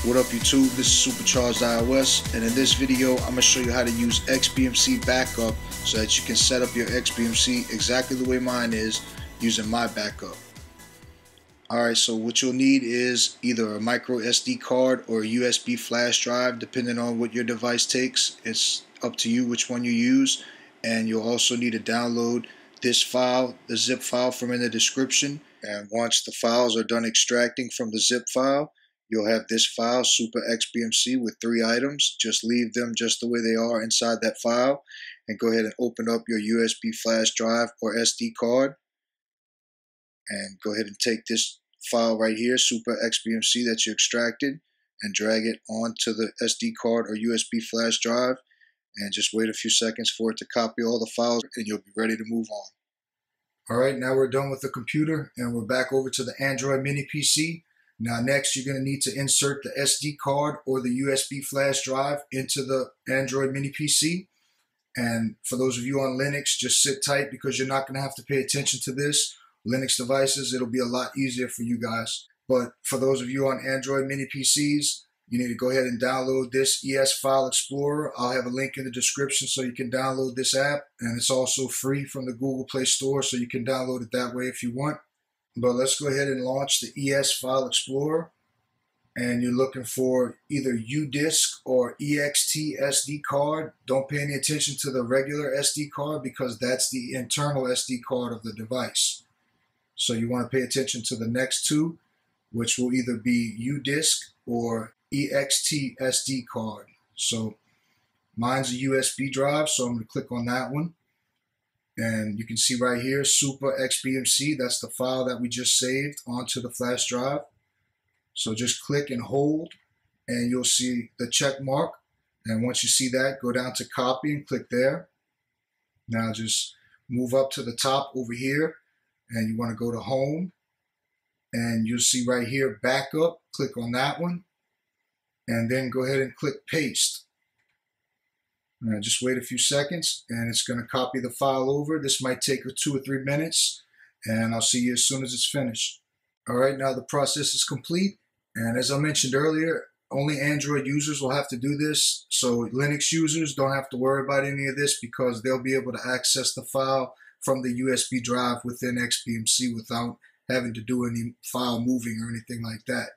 What up YouTube, this is Supercharged iOS, and in this video I'm going to show you how to use XBMC backup so that you can set up your XBMC exactly the way mine is using my backup. Alright, so what you'll need is either a micro SD card or a USB flash drive depending on what your device takes. It's up to you which one you use, and you'll also need to download this file, the zip file from in the description, and once the files are done extracting from the zip file, you'll have this file, Supa XBMC, with 3 items. Just leave them just the way they are inside that file and go ahead and open up your USB flash drive or SD card and go ahead and take this file right here, Supa XBMC, that you extracted, and drag it onto the SD card or USB flash drive, and just wait a few seconds for it to copy all the files and you'll be ready to move on. Alright, now we're done with the computer and we're back over to the Android mini PC. Now next you're going to need to insert the SD card or the USB flash drive into the Android mini PC. And for those of you on Linux, just sit tight because you're not going to have to pay attention to this. Linux devices, it'll be a lot easier for you guys. But for those of you on Android mini PCs, you need to go ahead and download this ES File Explorer. I'll have a link in the description so you can download this app. And it's also free from the Google Play Store, so you can download it that way if you want. But let's go ahead and launch the ES File Explorer. And you're looking for either UDisk or EXT SD card. Don't pay any attention to the regular SD card because that's the internal SD card of the device. So you want to pay attention to the next two, which will either be UDisk or EXT SD card. So mine's a USB drive, so I'm going to click on that one. And you can see right here, Supa XBMC, that's the file that we just saved onto the flash drive. So just click and hold, and you'll see the check mark. And once you see that, go down to copy and click there. Now just move up to the top over here, and you want to go to home. And you'll see right here, backup, click on that one. And then go ahead and click paste. Now just wait a few seconds and it's going to copy the file over. This might take 2 or 3 minutes, and I'll see you as soon as it's finished. Alright, now the process is complete, and as I mentioned earlier, only Android users will have to do this, so Linux users don't have to worry about any of this because they'll be able to access the file from the USB drive within XBMC without having to do any file moving or anything like that.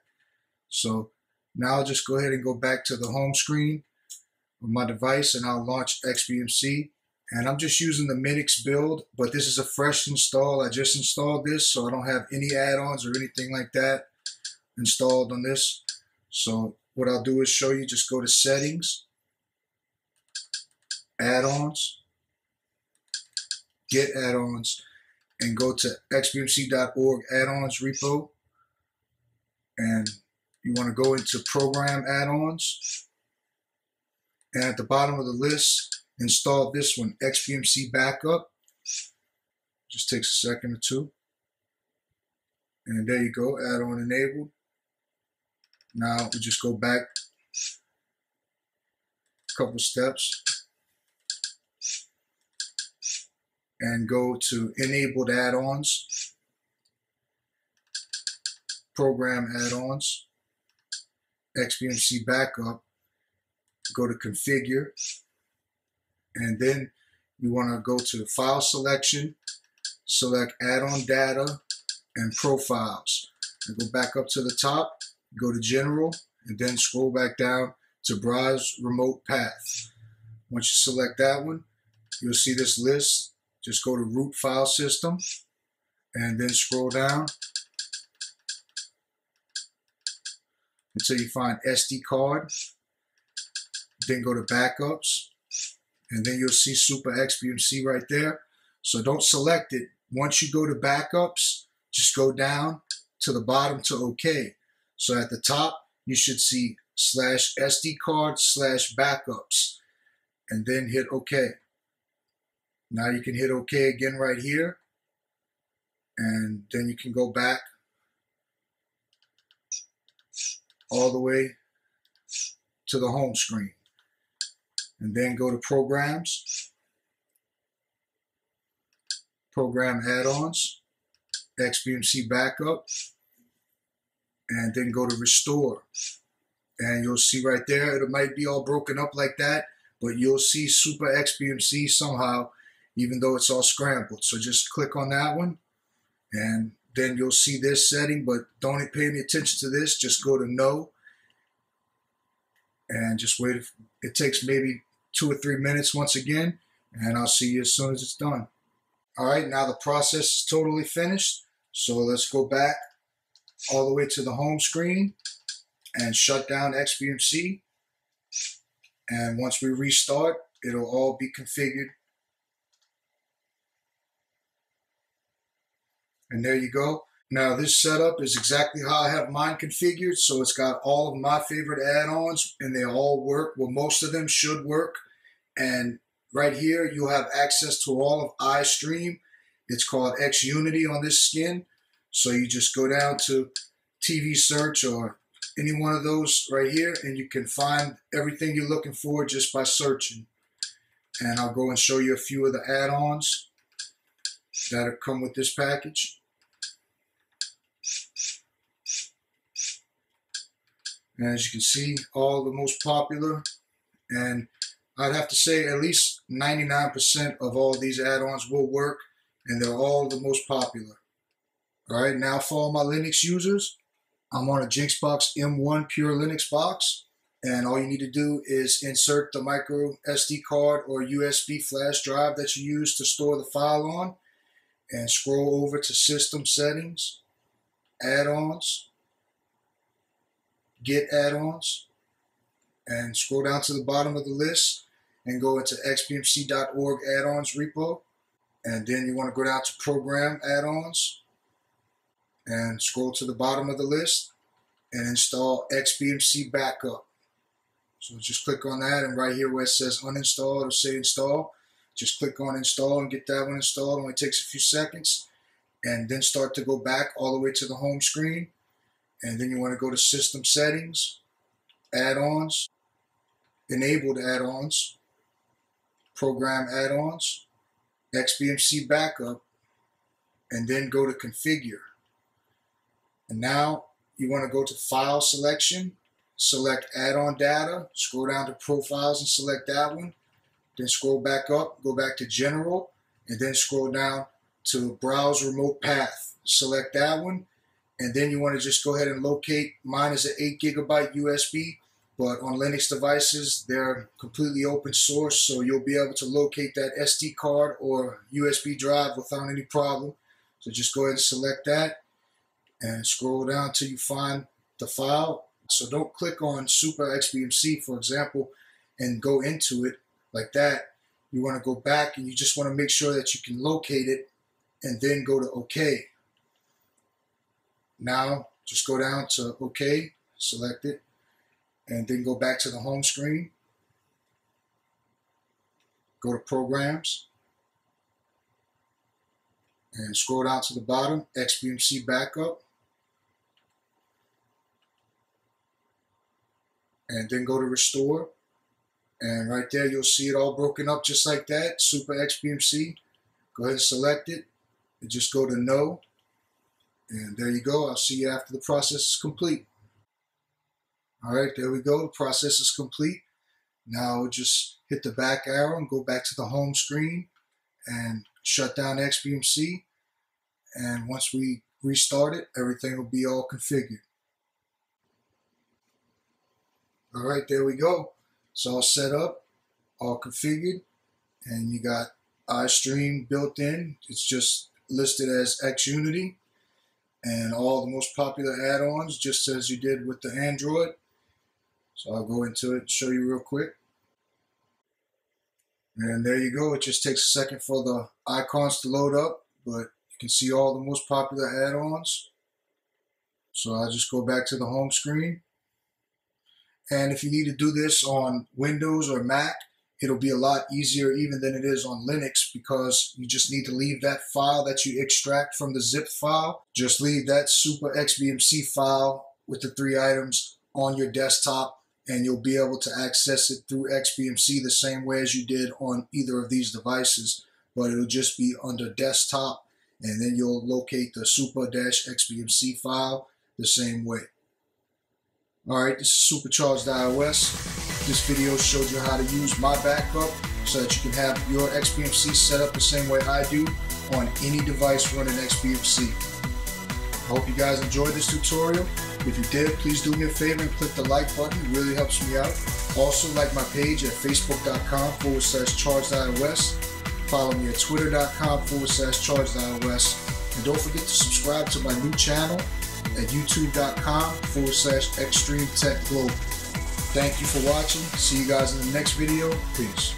So now I'll just go ahead and go back to the home screen of my device and I'll launch XBMC. And I'm just using the Minix build, but this is a fresh install. I just installed this, so I don't have any add-ons or anything like that installed on this. So what I'll do is show you, just go to Settings, Add-ons, Get Add-ons, and go to xbmc.org add-ons repo. And you want to go into Program Add-ons. And at the bottom of the list, install this one, XBMC Backup. Just takes a second or two. And there you go, add-on enabled. Now we just go back a couple steps and go to Enabled Add-ons, Program Add-ons, XBMC Backup. Go to Configure, and then you want to go to File Selection, select Add-on Data and Profiles, and go back up to the top, go to General, and then scroll back down to Browse Remote Path. Once you select that one, you'll see this list. Just go to Root File System, and then scroll down until you find SD card. Then go to Backups, and then you'll see Supa XBMC right there. So don't select it. Once you go to Backups, just go down to the bottom to OK. So at the top, you should see /SD card /backups, and then hit OK. Now you can hit OK again right here, and then you can go back all the way to the home screen. And then go to Programs, Program Add-ons, XBMC Backup, and then go to Restore. and you'll see right there, it might be all broken up like that, but you'll see Supa XBMC somehow, even though it's all scrambled. So just click on that one, and then you'll see this setting, but don't pay any attention to this. Just go to no, and just wait. It takes maybe 2 or 3 minutes once again, and I'll see you as soon as it's done. All right, now the process is totally finished. So let's go back all the way to the home screen and shut down XBMC. And once we restart, it'll all be configured. And there you go. Now this setup is exactly how I have mine configured. So it's got all of my favorite add-ons, and they all work. Well, most of them should work. And right here, you'll have access to all of Xtreme. It's called Xunity on this skin. So you just go down to TV search or any one of those right here, and you can find everything you're looking for just by searching. And I'll go and show you a few of the add-ons that come with this package. And as you can see, all the most popular, and I'd have to say at least 99% of all these add-ons will work, and they're all the most popular. All right, now for all my Linux users, I'm on a Jinxbox M1 Pure Linux box, and all you need to do is insert the micro SD card or USB flash drive that you use to store the file on, and scroll over to System Settings, Add-ons, Get Add-ons, and scroll down to the bottom of the list and go into xbmc.org add-ons repo, and then you want to go down to Program Add-ons and scroll to the bottom of the list and install XBMC Backup. So just click on that, and right here where it says uninstall, it'll say install. Just click on install and get that one installed. It only takes a few seconds, and then start to go back all the way to the home screen. And then you want to go to System Settings, Add-ons, Enabled Add-ons, Program Add-ons, XBMC Backup, and then go to Configure. And now you want to go to File Selection, select Add-on Data, scroll down to Profiles and select that one. Then scroll back up, go back to General, and then scroll down to Browse Remote Path. Select that one. And then you want to just go ahead and locate, mine is an 8 GB USB, but on Linux devices, they're completely open source, so you'll be able to locate that SD card or USB drive without any problem. So just go ahead and select that and scroll down till you find the file. So don't click on Supa XBMC, for example, and go into it like that. You want to go back, and you just want to make sure that you can locate it, and then go to OK. Now, just go down to OK, select it, and then go back to the home screen. Go to Programs, and scroll down to the bottom, XBMC Backup, and then go to Restore. And right there, you'll see it all broken up just like that, Supa XBMC. Go ahead and select it, and just go to No. And there you go. I'll see you after the process is complete. All right, there we go. The process is complete. Now just hit the back arrow and go back to the home screen and shut down XBMC. And once we restart it, everything will be all configured. All right, there we go. It's all set up, all configured, and you got Xtreme built in. It's just listed as Xunity. And all the most popular add-ons, just as you did with the Android. So I'll go into it and show you real quick. And there you go. It just takes a second for the icons to load up, but you can see all the most popular add-ons. So I'll just go back to the home screen. And if you need to do this on Windows or Mac, it'll be a lot easier even than it is on Linux, because you just need to leave that file that you extract from the zip file. Just leave that Supa XBMC file with the 3 items on your desktop, and you'll be able to access it through XBMC the same way as you did on either of these devices. But it'll just be under desktop, and then you'll locate the Supa-XBMC file the same way. Alright, this is Supercharged iOS. This video showed you how to use my backup so that you can have your XBMC set up the same way I do on any device running XBMC. I hope you guys enjoyed this tutorial. If you did, please do me a favor and click the like button. It really helps me out. Also, like my page at facebook.com/chargedios. Follow me at twitter.com/chargedios. And don't forget to subscribe to my new channel at youtube.com/Xtreme Tech Global. Thank you for watching. See you guys in the next video. Peace.